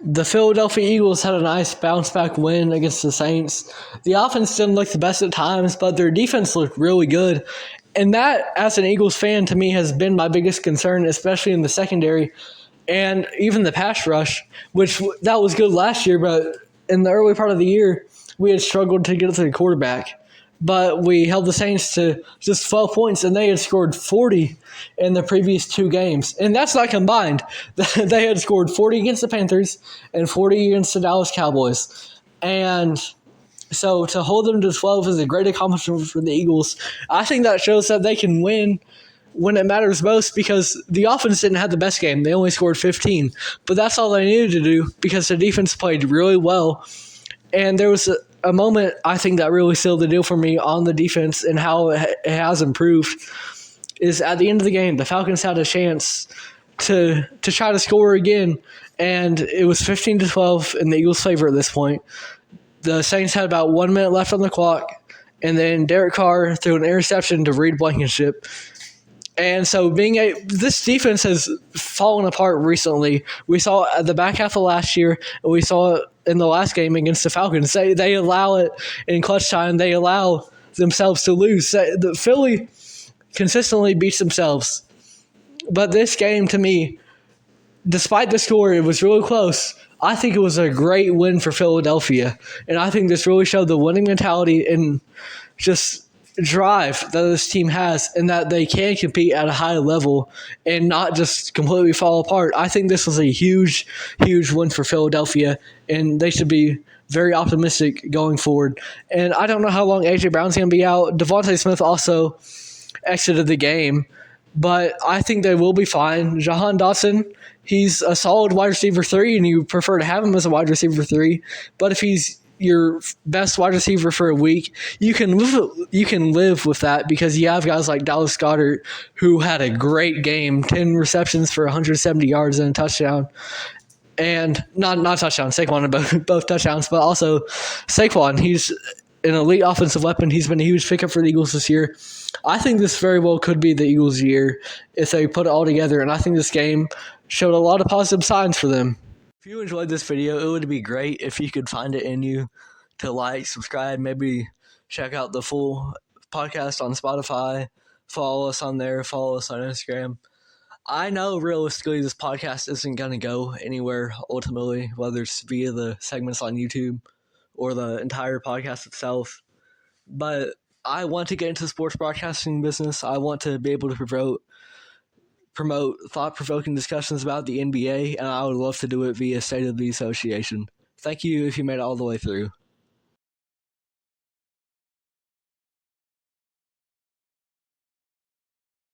The Philadelphia Eagles had a nice bounce-back win against the Saints. The offense didn't look the best at times, but their defense looked really good. And that, as an Eagles fan, to me has been my biggest concern, especially in the secondary and even the pass rush, which that was good last year, but in the early part of the year, we had struggled to get to the quarterback. But we held the Saints to just 12 points, and they had scored 40 in the previous two games. And that's not combined. They had scored 40 against the Panthers and 40 against the Dallas Cowboys. And so to hold them to 12 is a great accomplishment for the Eagles. I think that shows that they can win when it matters most because the offense didn't have the best game. They only scored 15. But that's all they needed to do because the defense played really well. And there was a moment, I think, that really sealed the deal for me on the defense and how it has improved is at the end of the game, the Falcons had a chance to try to score again, and it was 15-12 in the Eagles' favor at this point. The Saints had about 1 minute left on the clock, and then Derek Carr threw an interception to Reed Blankenship. And so this defense has fallen apart recently. We saw it at the back half of last year, and we saw it in the last game against the Falcons. They allow it in clutch time. They allow themselves to lose. The Philly consistently beats themselves. But this game, to me, despite the score, it was really close. I think it was a great win for Philadelphia. And I think this really showed the winning mentality and just drive that this team has and that they can compete at a high level and not just completely fall apart. I think this was a huge, huge win for Philadelphia, and they should be very optimistic going forward. And I don't know how long A.J. Brown's going to be out. Devontae Smith also exited the game, but I think they will be fine. Jahan Dotson, he's a solid wide receiver 3, and you prefer to have him as a wide receiver 3, but if he's your best wide receiver for a week, you can live with that because you have guys like Dallas Goedert who had a great game, 10 receptions for 170 yards and a touchdown. And not touchdown, Saquon, both touchdowns, but also Saquon, he's an elite offensive weapon. He's been a huge pickup for the Eagles this year. I think this very well could be the Eagles' year if they put it all together, and I think this game showed a lot of positive signs for them. If you enjoyed this video, it would be great if you could find it in you to like, subscribe, maybe check out the full podcast on Spotify, follow us on there, follow us on Instagram. I know realistically this podcast isn't going to go anywhere ultimately, whether it's via the segments on YouTube or the entire podcast itself, but I want to get into the sports broadcasting business. I want to be able to promote thought-provoking discussions about the NBA, and I would love to do it via State of the Association. Thank you if you made it all the way through.